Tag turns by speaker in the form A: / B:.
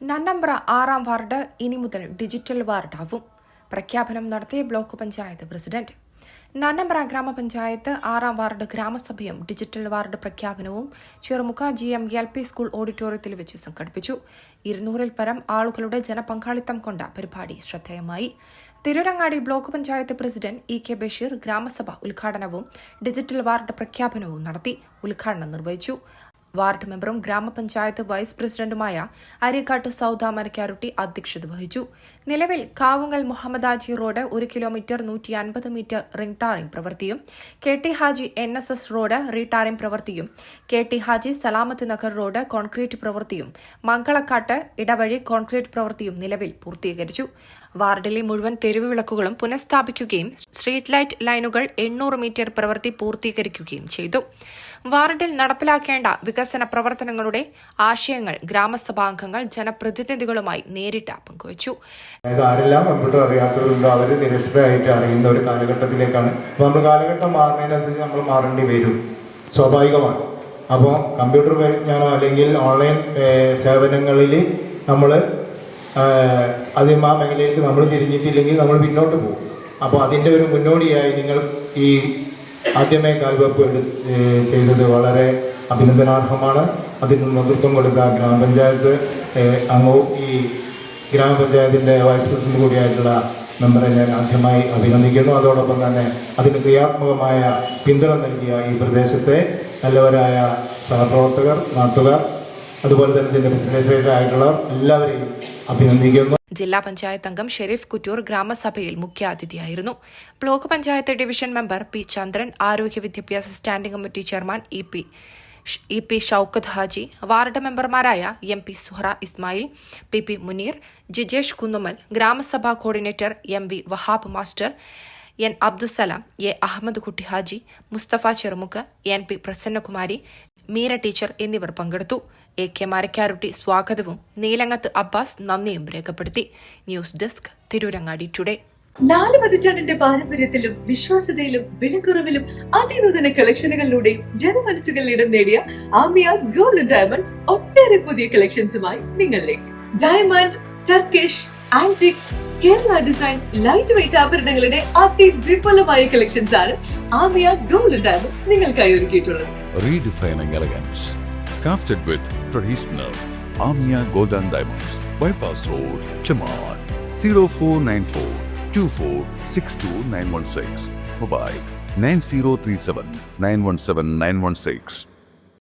A: Nannambra 6-ാം ward ഇനി മുതൽ digital വാർഡാവും. പ്രഖ്യാപനം നടത്തിയ ബ്ലോക്ക് പഞ്ചായത്ത് പ്രസിഡന്റ്. നന്നമ്പ്ര ഗ്രാമപഞ്ചായത്ത് 6-ാം വാർഡ് ഗ്രാമസഭയും ഡിജിറ്റൽ വാർഡ് പ്രഖ്യാപനവും ചെറുമുഖ GM-LP സ്കൂൾ ഓഡിറ്റോറിയത്തിൽ വെച്ച് സംഘടിപ്പിച്ചു. 200-ൽ പരം ആളുകളുടെ ജനപങ്കാളിത്തം കൊണ്ട പരിപാടി ശ്രദ്ധേയമായി. Tirurangadi block panchayat president EK Basheer ഗ്രാമസഭ ഉദ്ഘാടനവും ഡിജിറ്റൽ വാർഡ് പ്രഖ്യാപനവും നടത്തി. ഉദ്ഘാടനം നിർവഹിച്ചു. വാർഡ് മെമ്പറും ഗ്രാമപഞ്ചായത്ത് വൈസ് പ്രസിഡന്റുമായ അരീക്കാട്ട് സൗദ മനക്കാരുട്ടി അധ്യക്ഷത വഹിച്ചു. നിലവിൽ Kavungal Muhammadhaji road 1 kilometre 150 metre ring tarring പ്രവൃത്തിയും, KT Haji NSS road retarring പ്രവൃത്തിയും, KT Haji Salamath Nagar road concrete പ്രവൃത്തിയും, മംഗളക്കാട്ട് ഇടവഴി കോൺക്രീറ്റ് പ്രവൃത്തിയും നിലവിൽ പൂർത്തീകരിച്ചു. വാർഡിലെ മുഴുവൻ തെരുവ് വിളക്കുകളും പുനഃസ്ഥാപിക്കുകയും സ്ട്രീറ്റ് ലൈറ്റ് ലൈനുകൾ 800 മീറ്റർ പ്രവൃത്തി പൂർത്തീകരിക്കുകയും ചെയ്തു. വാർഡിൽ നടപ്പിലാക്കേണ്ട വികസന പ്രവർത്തനങ്ങളുടെ ആശയങ്ങൾ ഗ്രാമസഭാംഗങ്ങൾ ജനപ്രതിനിധികളുമായി നേരിട്ട് പങ്കുവച്ചു.
B: ആരെല്ലാം കമ്പ്യൂട്ടർ അറിയാത്തവരുണ്ടോ അവർ നിരക്ഷരായിട്ട് അറിയുന്ന ഒരു കാലഘട്ടത്തിലേക്കാണ്. അപ്പോൾ നമ്മൾ കാലഘട്ടം മാറുന്നതിനനുസരിച്ച് നമ്മൾ മാറേണ്ടി വരും, സ്വാഭാവികമാണ്. അപ്പോൾ കമ്പ്യൂട്ടർ പരിജ്ഞാനം അല്ലെങ്കിൽ ഓൺലൈൻ സേവനങ്ങളിൽ നമ്മൾ ആദ്യം ആ മേഖലയിലേക്ക് നമ്മൾ തിരിഞ്ഞിട്ടില്ലെങ്കിൽ നമ്മൾ പിന്നോട്ട് പോകും. അപ്പോൾ അതിൻ്റെ ഒരു മുന്നോടിയായി നിങ്ങൾ ഈ ആദ്യമേ കാൽവെപ്പ് ചെയ്തത് വളരെ അഭിനന്ദനാർഹമാണ്. അതിന് നേതൃത്വം കൊടുത്ത ഗ്രാമപഞ്ചായത്ത് അംഗവും ഈ ഗ്രാമപഞ്ചായത്തിൻ്റെ വൈസ് പ്രസിഡന്റ് കൂടിയായിട്ടുള്ള മെമ്പറെ ഞാൻ ആദ്യമായി അഭിനന്ദിക്കുന്നു. അതോടൊപ്പം തന്നെ അതിന് ക്രിയാത്മകമായ പിന്തുണ നൽകിയ ഈ പ്രദേശത്തെ നല്ലവരായ സഹപ്രവർത്തകർ, നാട്ടുകാർ, അതുപോലെ തന്നെ ഇതിൻ്റെ ഫെസിലിറ്റേറ്റർ ആയിട്ടുള്ളവർ എല്ലാവരെയും അഭിനന്ദിക്കുന്നു.
A: ജില്ലാ പഞ്ചായത്ത് അംഗം ഷെരീഫ് കുറ്റൂർ ഗ്രാമസഭയിൽ മുഖ്യാതിഥിയായിരുന്നു. Block panchayat division member P. Chandran, ആരോഗ്യ വിദ്യാഭ്യാസ standing committee chairman EP Shoukath Haji, ward മെമ്പർമാരായ MP സുഹറ ഇസ്മായിൽ, PP മുനീർ, ജിജേഷ് കുന്നുമ്മൽ, ഗ്രാമസഭാ coordinator MV Wahab master, N. Abdussalam, A. Ahammed Kutty Haji, Musthafa Cherumukku, NP Prasannakumari, Meera teacher എന്നിവർ പങ്കെടുത്തു. AK മരക്കാരുട്ടി സ്വാഗതവും നീലങ്ങത്ത് അബ്ബാസ് നന്ദിയും രേഖപ്പെടുത്തി. News desk, Tirurangadi today.
C: 4 പതിറ്റാണ്ടിന്റെ പാരമ്പര്യത്തിലും വിശ്വാസ്യതയിലും വിലക്കുറവിലും അതിനൂതന കളക്ഷനുകളിലൂടെയും ജനമനസ്സുകളിൽ ഇടം നേടിയ ആമിയ ഗോൾഡ് ഡയമണ്ട്സ് ഒട്ടേറെ പുതിയ കളക്ഷൻസുമായി നിങ്ങളിലേക്ക്. Diamond, Turkish, antique, Kerala design, light weight ആഭരണങ്ങളുടെ അതിവിപുലമായ കളക്ഷൻസ് ആണ് ആമിയ ഗോൾഡ് ഡയമണ്ട്സ് നിങ്ങൾക്കായി ഒരുക്കിയിട്ടുള്ളത്.
D: Redefining elegance, crafted with traditional. Amia Gold and Diamonds, Bypass Road, Chaman. 0494 2462 916. Mobile 9037 917 916.